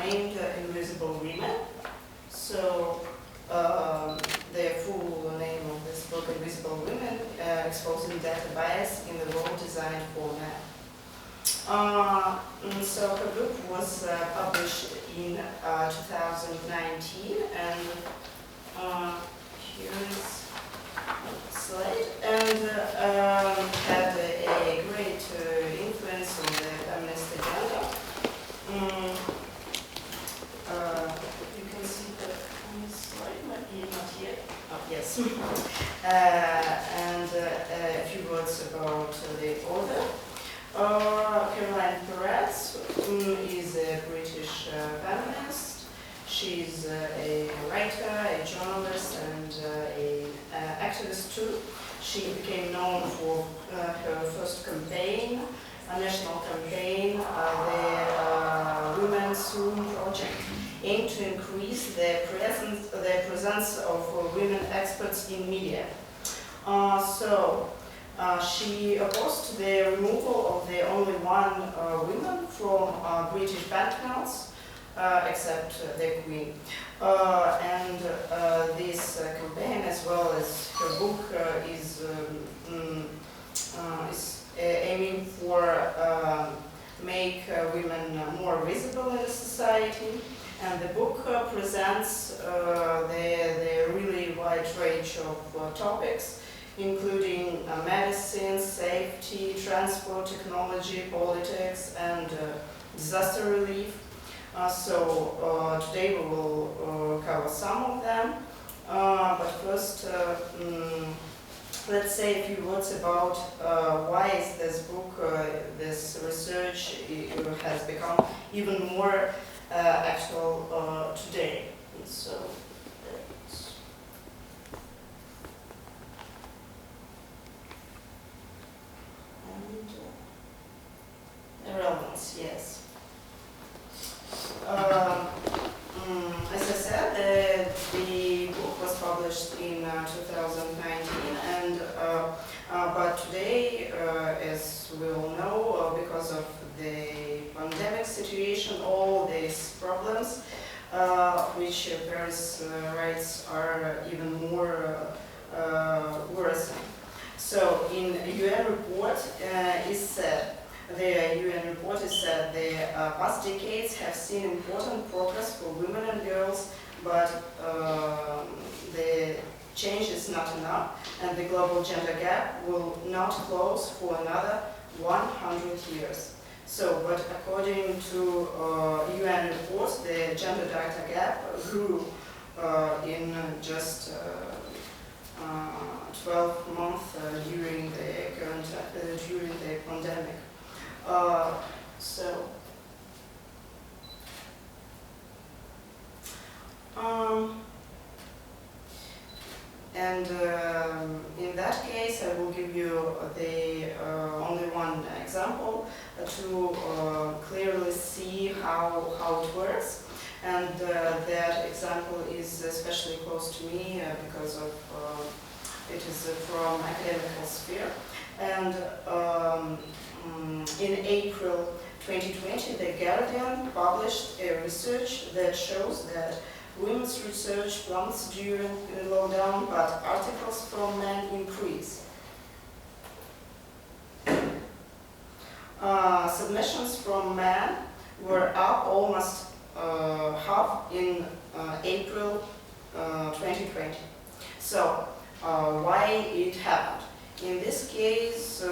named Invisible Women. So the full name of this book, Invisible Women, exposing data bias in the world designed for men. So her book was published in 2019, and here's a slide, and had a great influence on the feminist agenda. You can see the slide, maybe not yet. Oh, yes. And a few words about the author. Caroline Perez is a British feminist. She's a writer, a journalist, and an activist too. She became known for her first campaign, a national campaign, the Women Soon Project, aimed to increase the presence of women experts in media. She opposed the removal of the only one woman from British banknotes, except the Queen. And this campaign, as well as her book, is aiming for make women more visible in the society. And the book presents the really wide range of topics, including medicine, safety, transport, technology, politics, and disaster relief. Today we will cover some of them. But first, let's say a few words about why is this book, this research has become even more actual today. Relevance, yes. As I said, the book was published in 2019, and but today, as we all know, because of the pandemic situation, all these problems, which parents' rights are even more worrisome. So, in a UN report, is said. The UN report is that the past decades have seen important progress for women and girls, but the change is not enough, and the global gender gap will not close for another 100 years. So, but according to UN reports, the gender data gap grew in just 12 months during the pandemic. In that case, I will give you the only one example to clearly see how it works. And that example is especially close to me because of it is from academic sphere. And in April 2020, The Guardian published a research that shows that women's research plummets during the lockdown, but articles from men increase. Submissions from men were up almost half in April 2020. So, why it happened? In this case,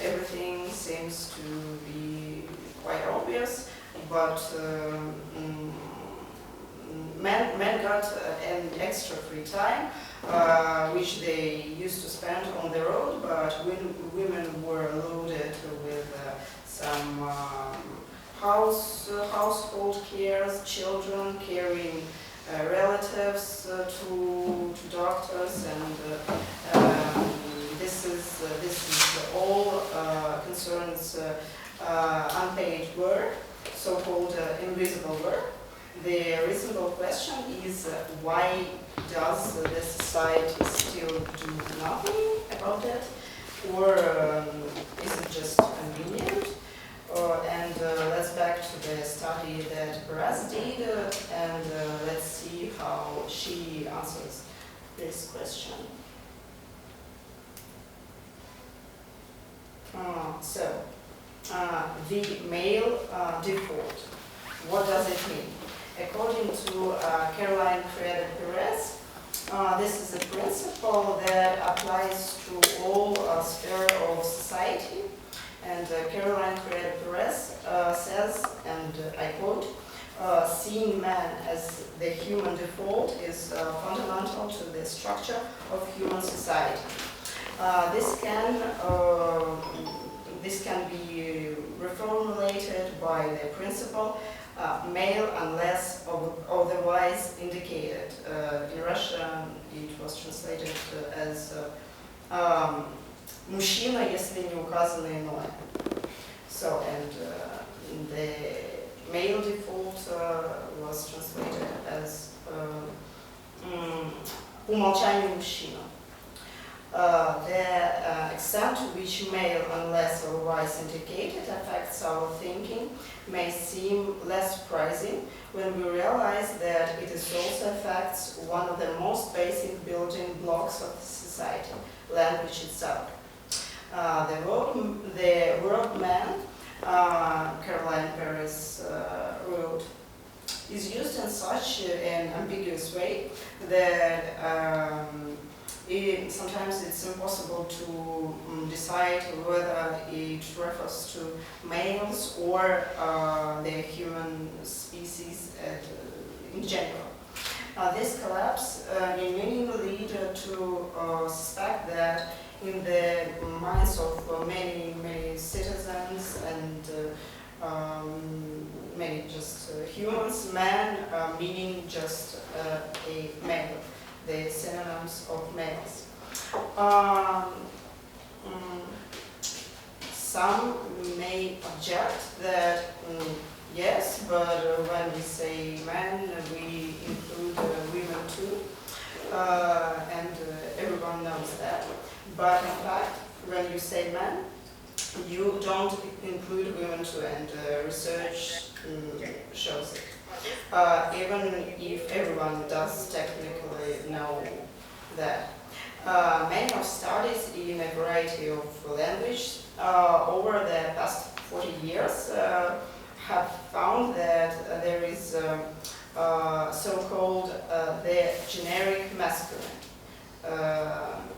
everything seems to be quite obvious, but men got an extra free time, which they used to spend on the road, but women were loaded with some household cares, children carrying relatives to doctors, and this is all concerns unpaid work, so-called invisible work. The reasonable question is why does the society still do nothing about it, or is it just convenient? And let's back to the study that Perez studied, and let's see how she answers this question. The male default. What does it mean? According to Caroline Perez, this is a principle that applies to all spheres of society. And Caroline Perez says, and I quote, seeing man as the human default is fundamental to the structure of human society. This can be reformulated by the principle male unless otherwise indicated. In Russian, it was translated as мужчина, если не указано иное. So, and the male default was translated as по умолчанию мужчина. The extent to which male, unless otherwise indicated, affects our thinking may seem less surprising when we realize that it is also affects one of the most basic building blocks of society, language itself. The word man, Caroline Perez wrote, is used in such an ambiguous way that sometimes it's impossible to decide whether it refers to males or the human species in general. This collapse in meaning lead to suspect that in the minds of many citizens and many just humans, man meaning just a male, the synonyms of males. Some may object that yes, but when we say men, we include women too, and everyone knows that. But in fact, when you say men, you don't include women too, and research shows it. Even if everyone does technically know that. Many of studies in a variety of languages over the past 40 years have found that there is so-called the generic masculine.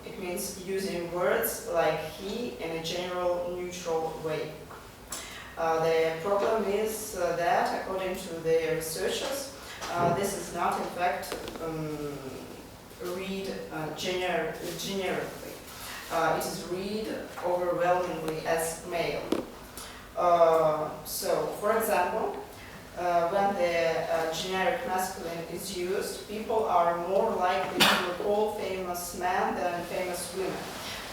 It means using words like he in a general neutral way. The problem is that, according to the researchers, this is not in fact read generically. It is read overwhelmingly as male. So, for example, when the generic masculine is used, people are more likely to recall famous men than famous women,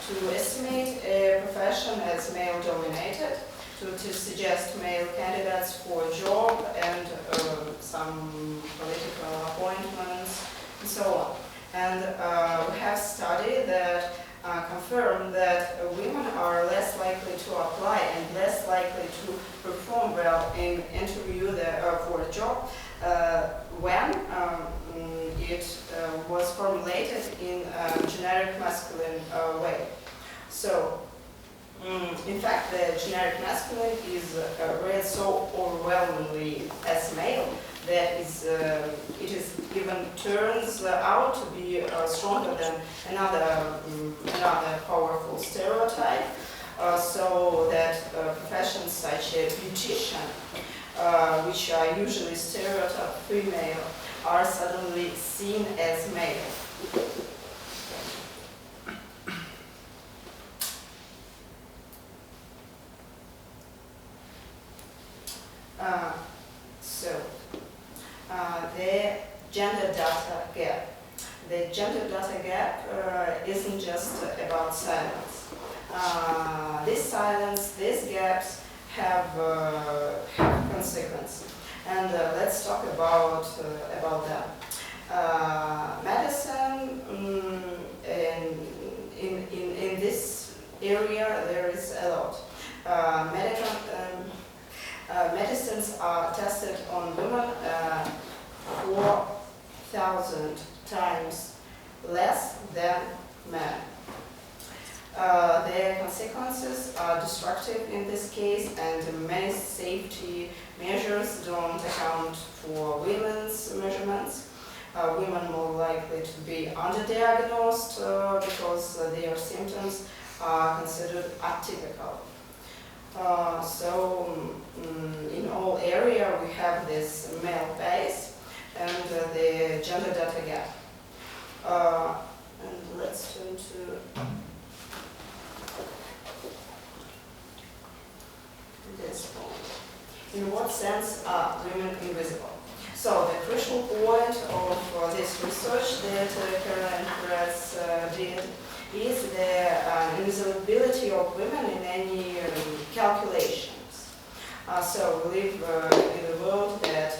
to estimate a profession as male-dominated, to suggest male candidates for a job and some political appointments, and so on. And we have studied that confirm that women are less likely to apply and less likely to perform well in interview for a job when it was formulated in a generic masculine way. So, in fact, the generic masculine is read so overwhelmingly as male that it is even turns out to be stronger than another powerful stereotype, so that professions such as beautician, which are usually stereotyped female, are suddenly seen as male. The gender data gap. The gender data gap isn't just about silence. These gaps have consequences, and let's talk about them. Medicine, in this area, there is a lot. Medicines are tested on women 1,000 times less than men. Their consequences are destructive in this case, and many safety measures don't account for women's measurements. Women more likely to be underdiagnosed because their symptoms are considered atypical. In all area we have this male bias and the gender data gap. And let's turn to this point. In what sense are women invisible? So the crucial point of this research that Caroline Perez did is the invisibility of women in any calculations. So we live in a world that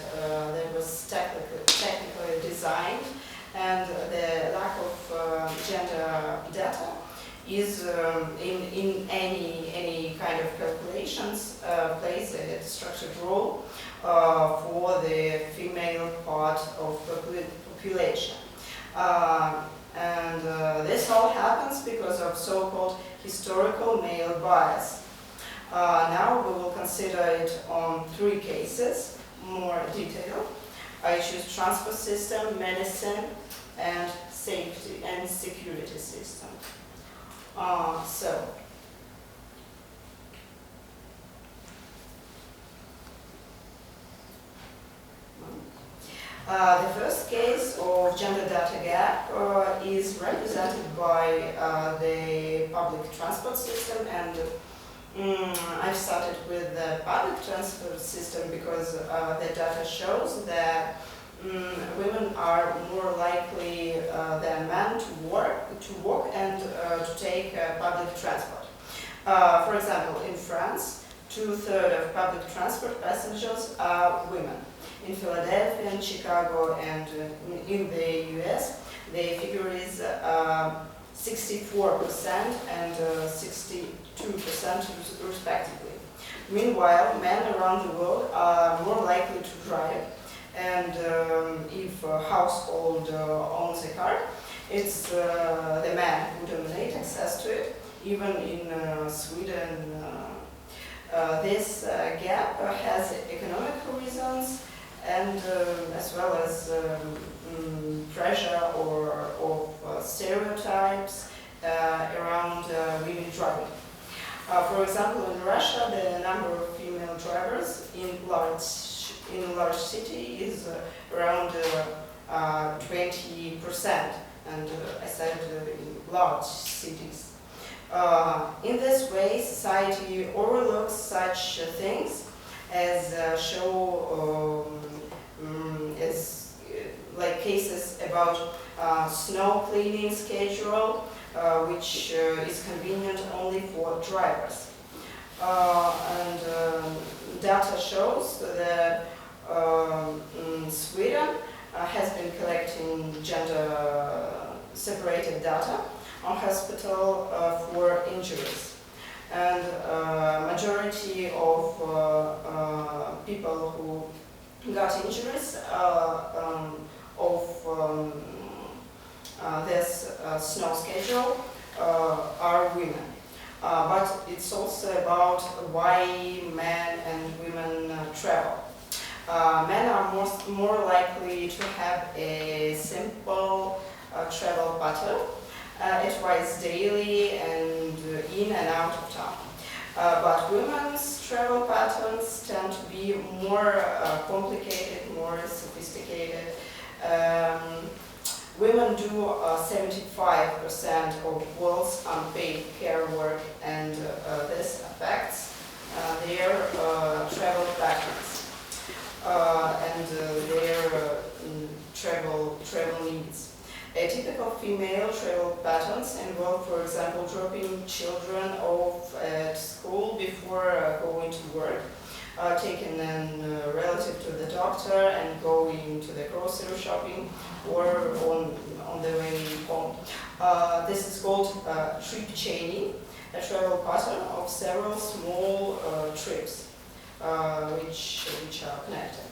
was technically designed, and the lack of gender data is in any kind of calculations plays a structured role for the female part of the population. And this all happens because of so-called historical male bias. Now we will consider it on 3 cases, more detailed. I choose transport system, medicine, and safety and security system. The first case of gender data gap is represented by the public transport system, and I've started with the public transport system because the data shows that women are more likely than men to walk and to take public transport. For example, in France, 2/3 of public transport passengers are women. In Philadelphia and Chicago and in the US, the figure is 64% and 62% respectively. Meanwhile, men around the world are more likely to drive, and if a household owns a car, it's the men who dominate access to it. Even in Sweden, this gap has economic reasons, and as well as pressure of stereotypes around women driving. For example, in Russia, the number of female drivers in large city is around 20%, and I said in large cities. In this way, society overlooks such things as like cases about snow cleaning schedule, which is convenient only for drivers. And data shows that Sweden has been collecting gender-separated data on hospital for injuries. And majority of people who got injuries of this snow schedule are women. But it's also about why men and women travel. Men are more likely to have a simple travel pattern, twice daily and in and out of town. But women's travel patterns tend to be more complicated, more sophisticated. Women do 75% of world's unpaid care work, and this affects their travel patterns and their travel needs. Typical female travel patterns involve, for example, dropping children off at school before going to work, taking a relative to the doctor and going to the grocery shopping, or on the way home. This is called trip chaining, a travel pattern of several small trips which are connected.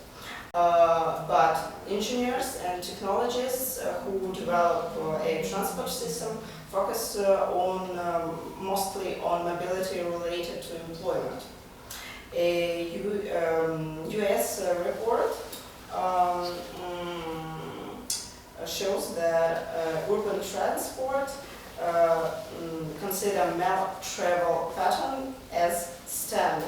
But engineers and technologists who develop a transport system focus mostly on mobility related to employment. A US report shows that urban transport consider male travel pattern as standard.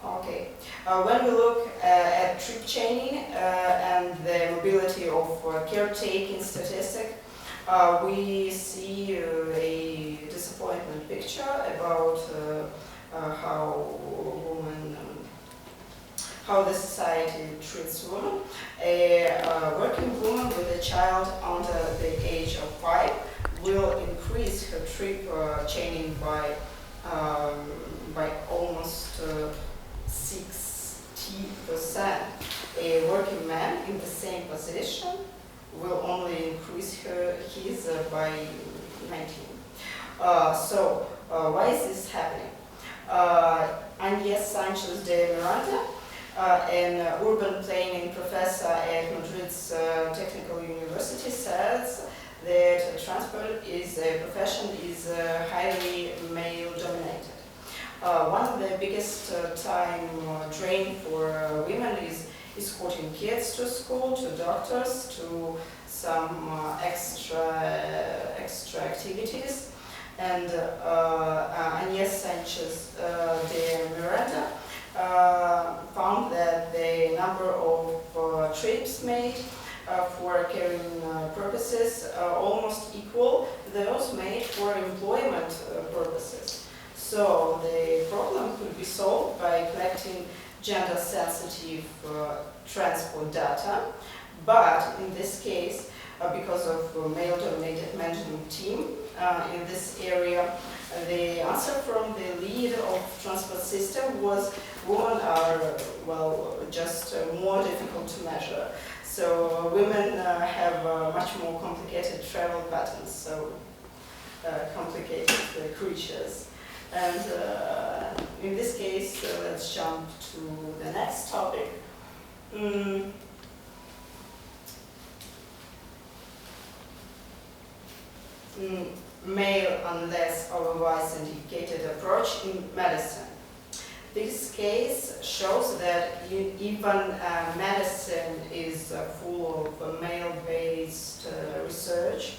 Okay, when we look at trip chaining and the mobility of caretaking statistic, we see a disappointment picture about how the society treats women. A working woman with a child under the age of 5 will increase her trip chaining by almost 60%. A working man in the same position will only increase his by 19. So why is this happening? Agnes Sanchez de Miranda, an urban planning professor at Madrid's Technical University, says that transport is a profession is highly male-dominated. One of the biggest time drain for women is escorting kids to school, to doctors, to some extra activities. And Agnes Sanchez de Miranda found that the number of trips made for caring purposes almost equal those made for employment purposes. So the problem could be solved by collecting gender-sensitive transport data, but in this case, because of male-dominated management team in this area, the answer from the lead of transport system was women are, well, just more difficult to measure. So women have much more complicated travel patterns, so complicated creatures. And in this case, let's jump to the next topic. Male unless otherwise indicated approach in medicine. This case shows that even medicine is full of male-based research.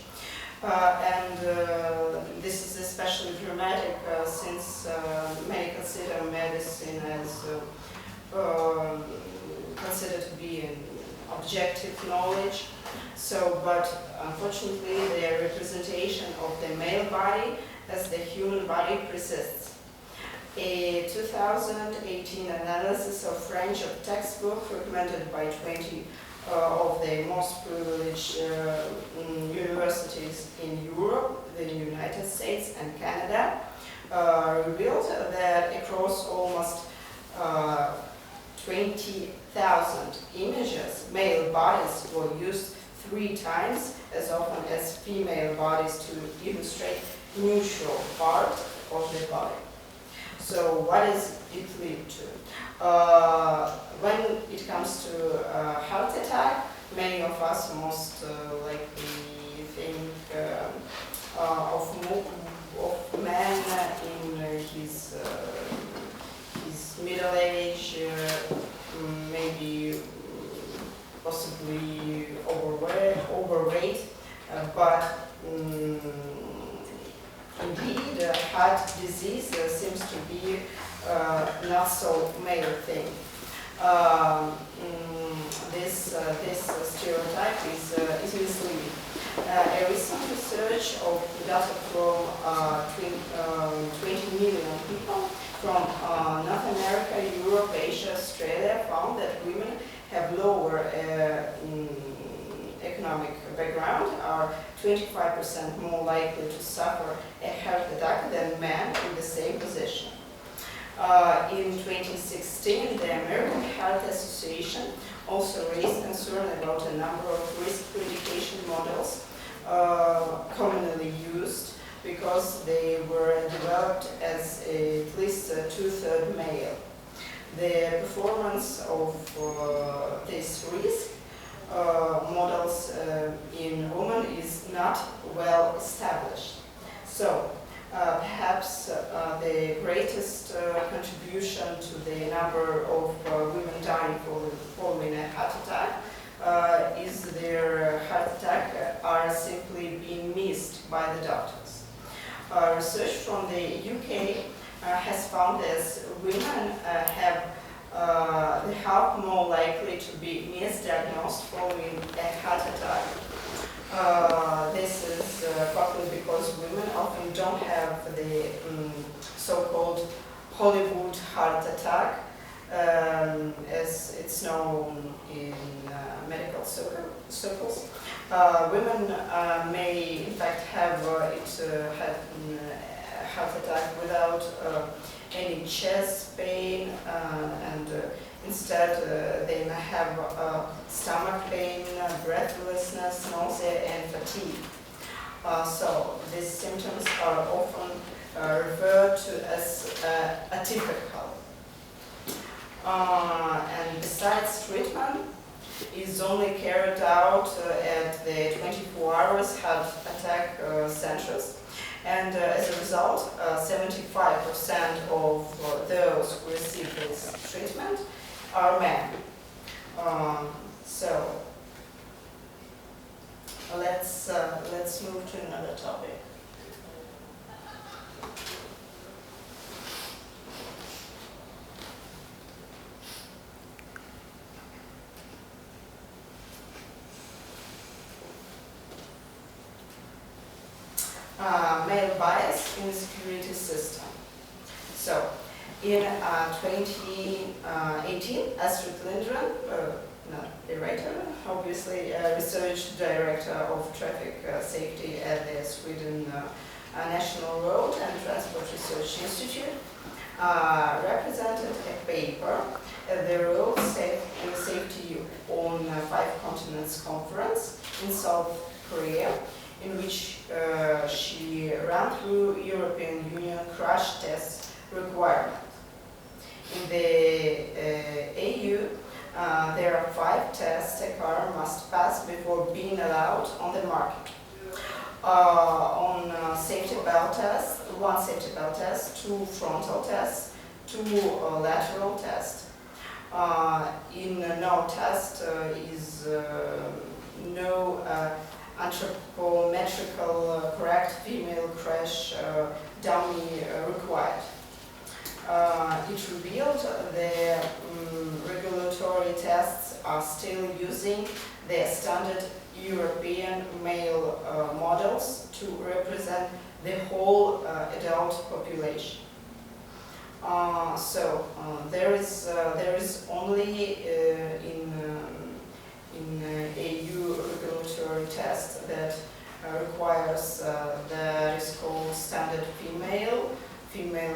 And this is especially dramatic since many consider medicine as considered to be an objective knowledge. So, but unfortunately, the representation of the male body as the human body persists. A 2018 analysis of French of textbook recommended by 20 of the most privileged universities in Europe, the United States and Canada, revealed that across almost 20,000 images, male bodies were used 3 times as often as female bodies to illustrate neutral part of the body. So what does it lead to? When it comes to heart attack, many of us most likely think of man in his middle age, maybe possibly overweight, but indeed, heart disease seems to be not so male thing. This stereotype is misleading. A recent research of data from 20 million people from North America, Europe, Asia, Australia found that women have lower economic background, are 25% more likely to suffer a heart attack than men in the same position. In 2016, the American Heart Association also raised concern about a number of risk prediction models commonly used because they were developed as at least a two-thirds male. The performance of this risk models in women is not well established. So perhaps the greatest contribution to the number of women dying following a heart attack is their heart attack are simply being missed by the doctors. Research from the UK has found that women have the half more likely to be misdiagnosed following a heart attack. This is partly because women often don't have the so-called Hollywood heart attack, as it's known in medical circles. Women may in fact have heart attack without any chest pain, and instead they may have stomach pain, breathlessness, nausea, and fatigue. So these symptoms are often referred to as atypical. And besides, treatment is only carried out at the 24 hours heart attack centers. And as a result, 75% of those who receive this treatment are men. So let's move to another topic. Male bias in the security system. So, in 2018, Astrid Lindgren, not a writer, obviously a research director of traffic safety at the Sweden National Road and Transport Research Institute, represented a paper at the Road Safety on 5 Continents conference in South Korea, in which she ran through European Union crash test requirement. In the EU, there are 5 tests a car must pass before being allowed on the market. On safety belt tests, 1 safety belt test, 2 frontal tests, 2 lateral tests. In no test is no anthropometrical correct female crash dummy required. It revealed the regulatory tests are still using the standard European male models to represent the whole adult population. So there is only in EU regulatory test that requires that is called standard female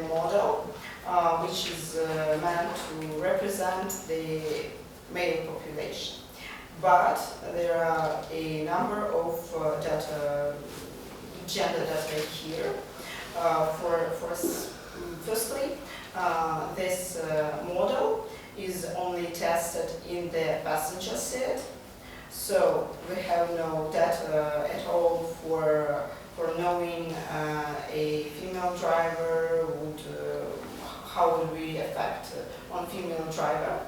model, which is meant to represent the male population. But there are a number of gender data here. Firstly, this model is only tested in the passenger seat, so we have no data at all for knowing a female driver how would we affect on female driver.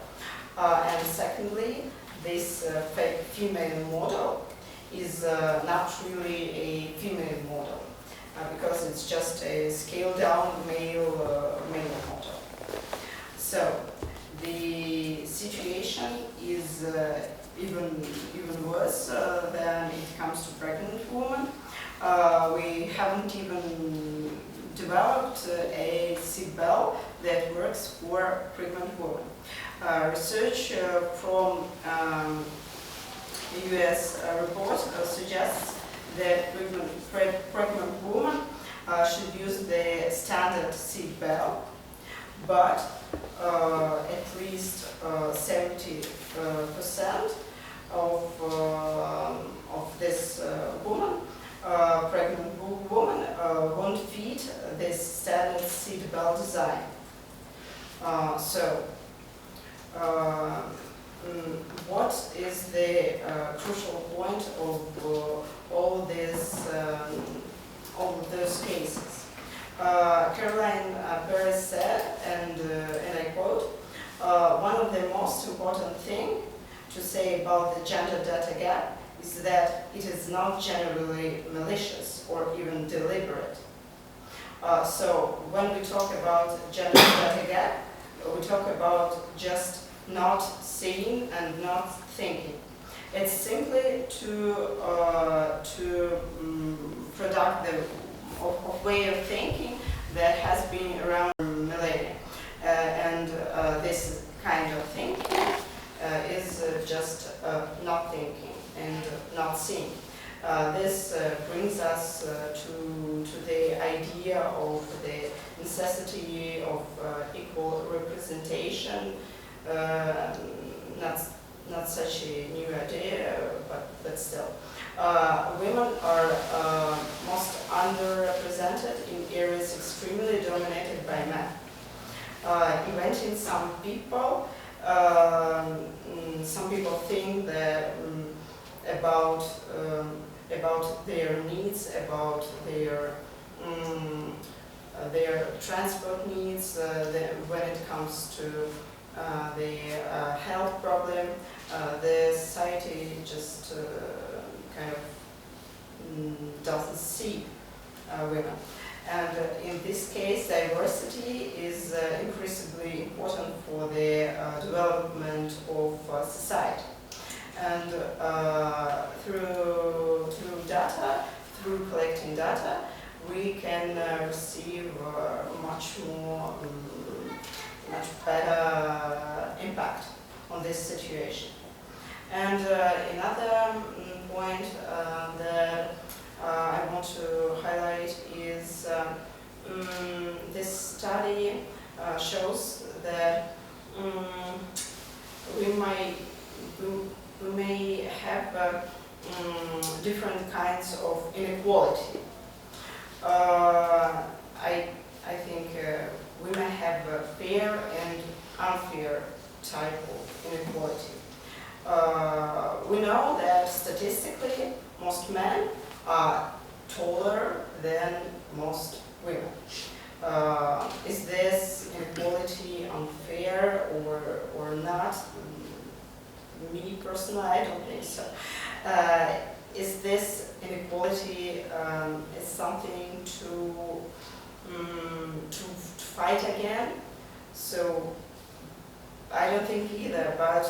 And secondly, this fake female model is not really a female model because it's just a scaled down male model. So the situation is even worse than it comes to pregnant women. We haven't even developed a seatbelt that works for pregnant women. Research from the US report suggests that pregnant women should use the standard seatbelt, but at least 70% of this pregnant woman meet this standard seatbelt design. What is the crucial point of all of those cases? Caroline Perez said, and I quote, one of the most important things to say about the gender data gap is that it is not generally malicious or even deliberate. So when we talk about gender data gap, we talk about just not seeing and not thinking. It's simply to product the way of thinking that has been around millennia. This kind of thinking is just not thinking and not seeing. This brings us to the idea of the necessity of equal representation. Not such a new idea, but still. Women are most underrepresented in areas extremely dominated by men. Even some people think that about their needs, about their transport needs, when it comes to the health problem, the society just kind of doesn't see women. And in this case, diversity is increasingly important for the development of society. And through data, through collecting data, we can receive much better impact on this situation. And another point that I want to highlight is this study shows that we may have different kinds of inequality. I think we may have a fair and unfair type of inequality. We know that statistically most men are taller than most women. Is this inequality unfair or not? Me personally, I don't think so. Is this inequality is something to fight again? So I don't think either. But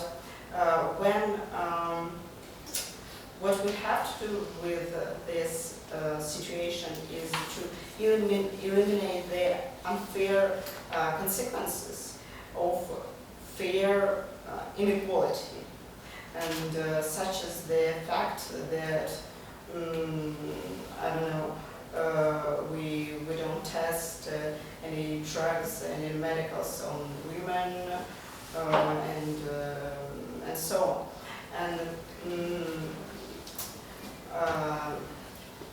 what we have to do with this situation is to eliminate the unfair consequences of fair inequality, and such as the fact that I don't know, we don't test any drugs, any medicals on women, and so on. And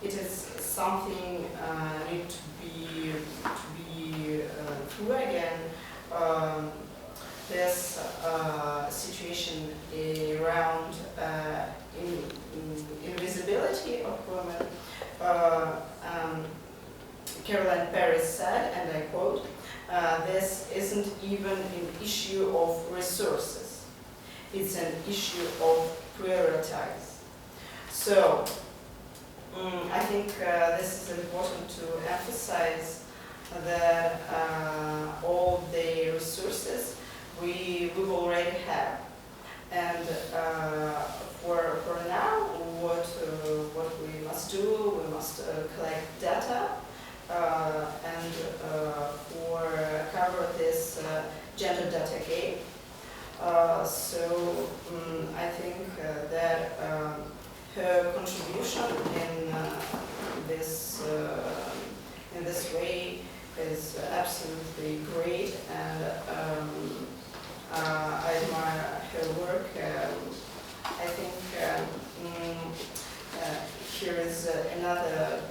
it is something need to be through again. This situation around invisibility of women. Caroline Perez said, and I quote, this isn't even an issue of resources. It's an issue of prioritize. So I think this is important to emphasize that all the resources we already have, and for now, what we must do, we must collect data and for cover this gender data gap. So I think that her contribution in this way is absolutely great, and I admire her work. I think here is another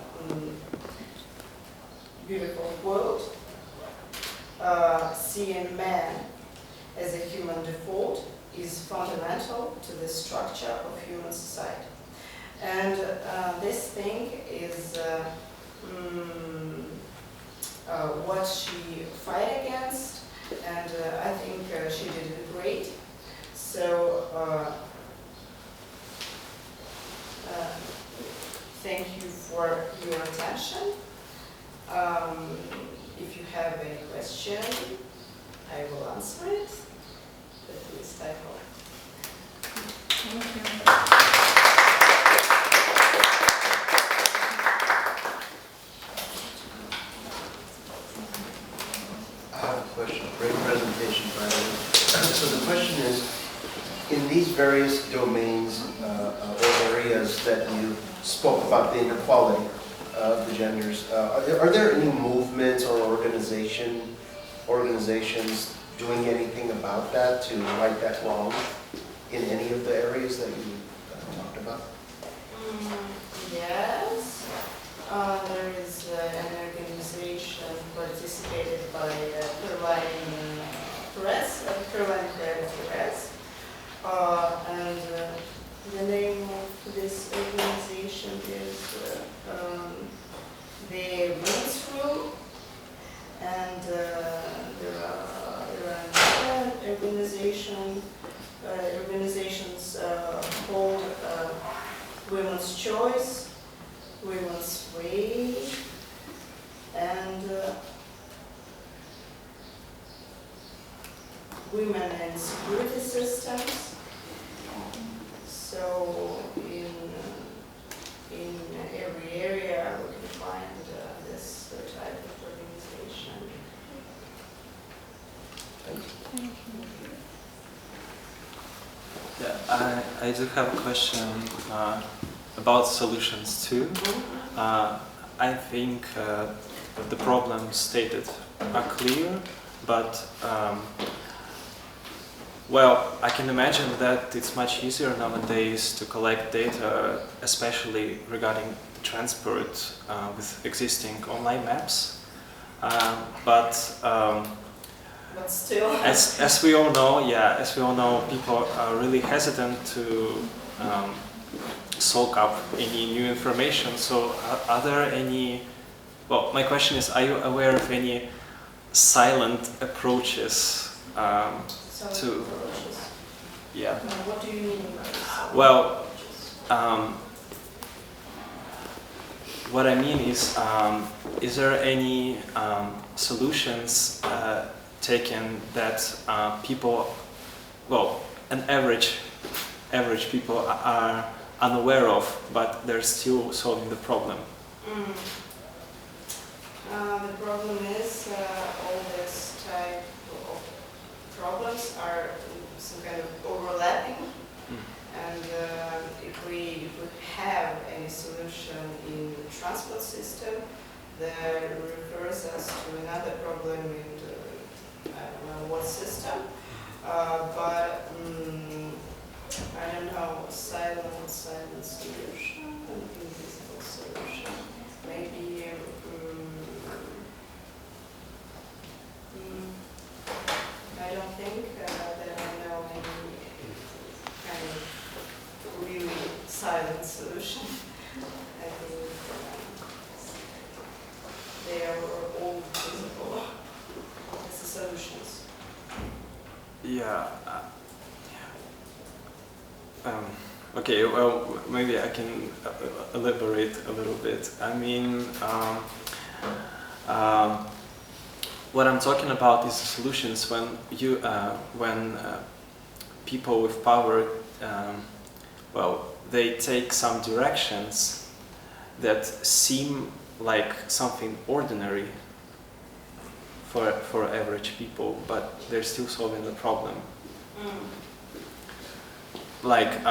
beautiful quote. Seeing man as a human default is fundamental to the structure of human society. And this thing is what she fight against, and I think she did it great. So thank you for your attention. If you have any question, I will answer it. At least I hope. Thank you. I have a question. Great presentation, by the way. So the question is, in these various domains or areas that you spoke about the inequality of the genders, are there any movements or organizations doing anything about that to right that wrong in any of the areas that you talked about? Yes, there is an organization participated by Caroline Perez, and the name of this organization is the Women's Room, and there are other organizations called Women's Choice, Women's Way, and Women and Security Systems. So in every area we can find this type of organization. Thank you. Yeah, I do have a question about solutions too. I think the problems stated are clear, but well, I can imagine that it's much easier nowadays to collect data, especially regarding the transport with existing online maps. But still, as we all know, people are really hesitant to soak up any new information. So, are there any? Well, my question is: are you aware of any silent approaches to? approaches. Yeah. What do you mean by silent Well, approaches? what I mean is there any solutions taken that people, well, an average people are unaware of, but they're still solving the problem? The problem is all this type of problems are some kind of overlapping, and if we have any solution in the transport system that refers us to another problem in the, I don't know what system, but I don't know, silent solution, an invisible solution, maybe. I don't think that I know any kind of really silent solution. I think they are all visible as the solutions. Yeah. Okay, well, maybe I can elaborate a little bit. I mean, what I'm talking about is the solutions when people with power, well, they take some directions that seem like something ordinary for average people, but they're still solving the problem. Like,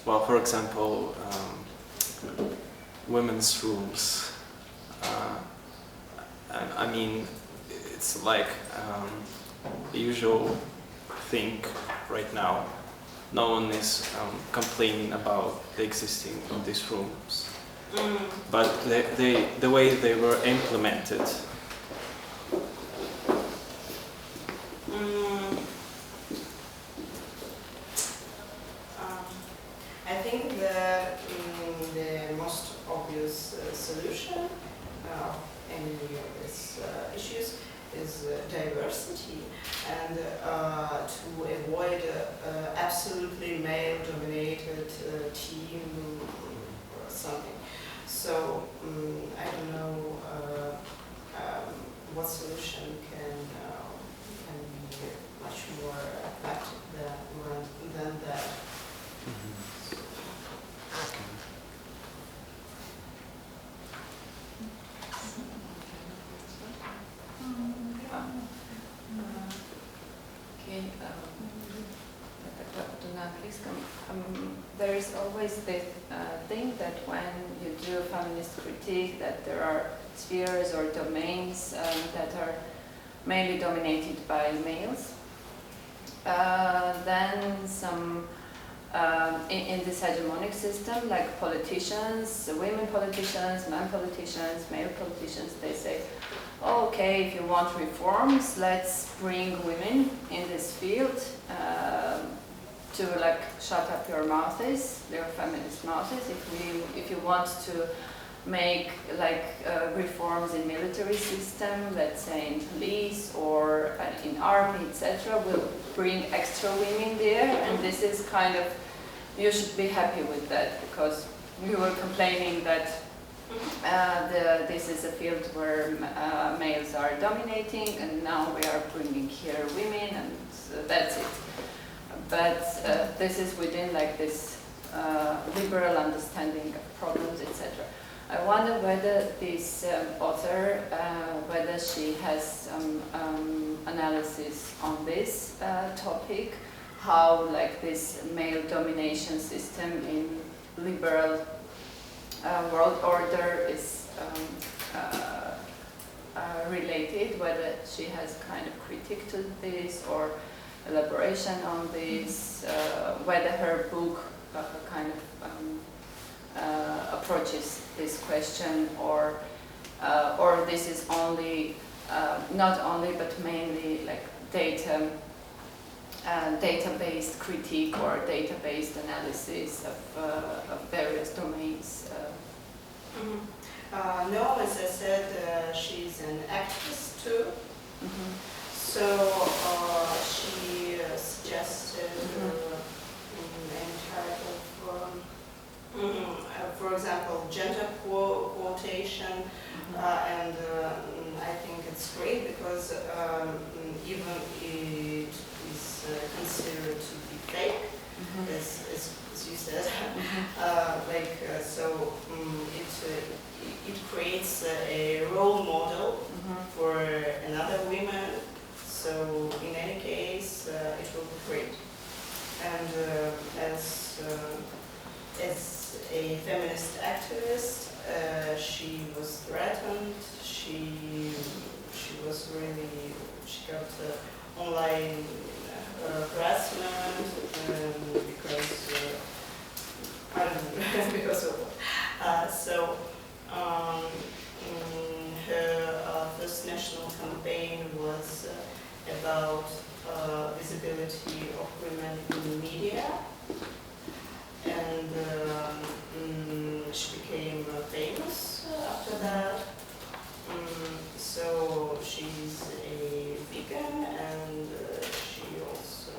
well, for example, women's rooms. I mean, it's like a usual thing right now. No one is complaining about the existing of these rooms. but the way they were implemented. I think the most obvious solution of any of these issues is diversity, and to avoid absolutely male-dominated team or something. So I don't know what solution can be much more effective than that. There is always this thing that when you do a feminist critique, that there are spheres or domains that are mainly dominated by males. Then some in this hegemonic system, like politicians, women politicians, men politicians, male politicians, they say, oh, okay, if you want reforms, let's bring women in this field to like shut up your mouths, your feminist mouths. If you want to make like reforms in military system, let's say in police or in army, etc., we'll bring extra women there, and this is kind of, you should be happy with that, because you were complaining that this is a field where males are dominating, and now we are bringing here women, and that's it. But this is within like this liberal understanding of problems, etc. I wonder whether this author, whether she has some analysis on this topic, how like this male domination system in liberal world order is related, whether she has kind of critique to this or elaboration on this, whether her book kind of approaches this question, or this is only, not only but mainly like data-based critique or data-based analysis of various domains. No, as I said, she's an activist too. So she suggested any type of, for example, gender quotation, and I think it's great because even it is considered to be fake, as you said. So it creates a role model for another women. So in any case, it will be great. And as a feminist activist, she was threatened. She was really, she got online harassment because I don't know because of so her first national campaign was about visibility of women in the media, and she became famous after that. So she's a vegan, and she also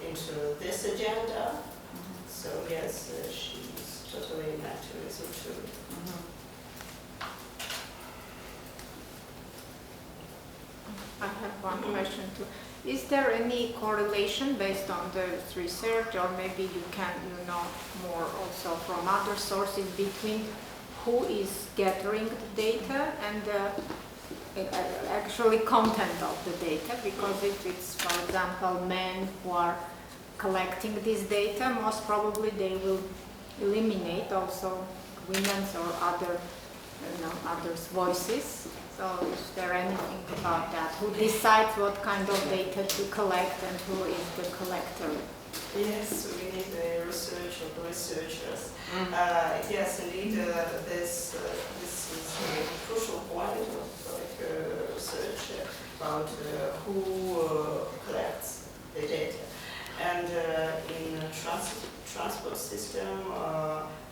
into this agenda. So yes, she's totally in activism too. I have one question too. Is there any correlation based on this research, or maybe you know more also from other sources, between who is gathering the data and the actually content of the data? Because if it's, for example, men who are collecting this data, most probably they will eliminate also women's or other, others' voices. So is there anything about that? Who decides what kind of data to collect and who is the collector? Yes, we need a research or researchers. Yes, indeed, this is a crucial point of research about who collects the data. And in a transport system,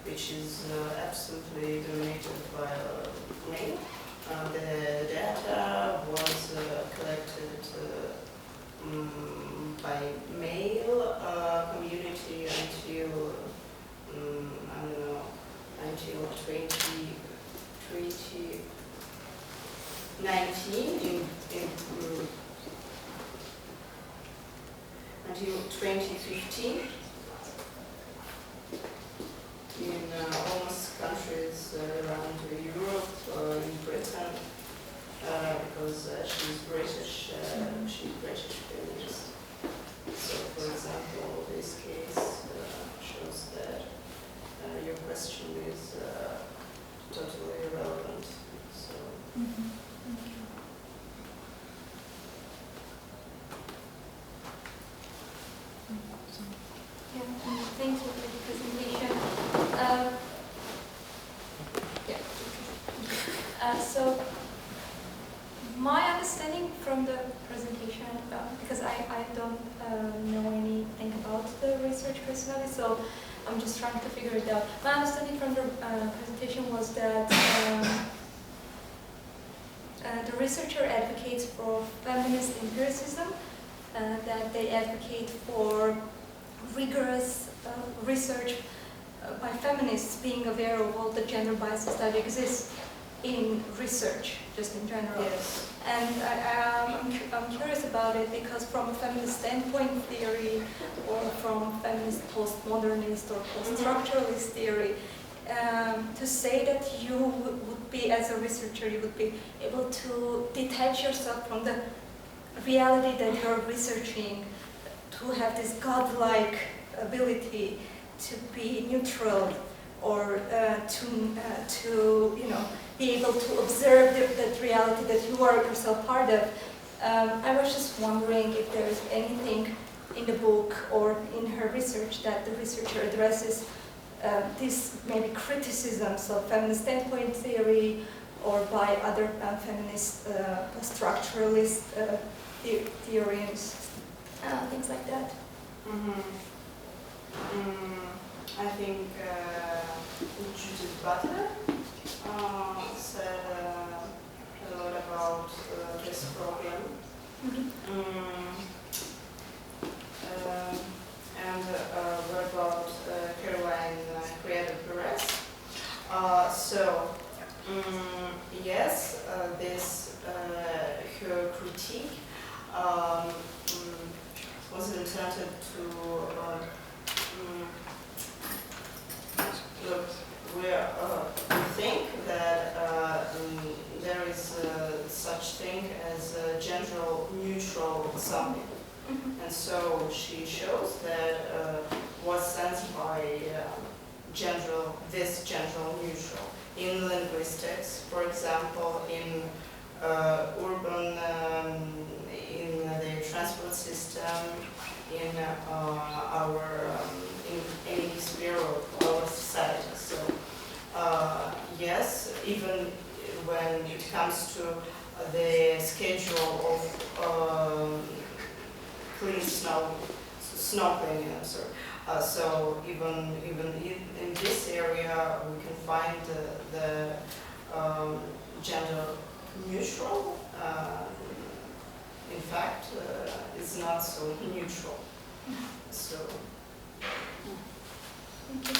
which is absolutely dominated by mail, the data was collected by mail community until I don't know, until 2019 until 2015 in almost countries around Europe, in Britain, because she's British feminist. So, for example, this case shows that your question is totally irrelevant. So. Thank you. Yeah, thank you for the presentation. So my understanding from the presentation, because I don't know anything about the research personally, so I'm just trying to figure it out. My understanding from the presentation was that the researcher advocates for feminist empiricism, that they advocate for rigorous research by feminists being aware of all the gender biases that exist in research, just in general. Yes. And I'm curious about it because from a feminist standpoint theory or from feminist postmodernist or post-structuralist theory, to say that you would be, as a researcher, you would be able to detach yourself from the reality that you're researching, to have this godlike ability to be neutral or to be able to observe that reality that you are yourself part of. I was just wondering if there is anything in the book or in her research that the researcher addresses these maybe criticisms of feminist standpoint theory or by other feminist structuralist theories, things like that. I think Judith Butler said a lot about this problem. And what about Caroline Perez? Yes, this her critique was intended to look where we think that there is such thing as a gender neutral something. And so she shows that what's sense by this gender neutral in linguistics, for example, in urban, in the transport system, in our in any sphere of our society. So yes, even when it comes to the schedule of clean snorkeling, so even in this area we can find the gender neutral. In fact, it's not so neutral. So. Thank you.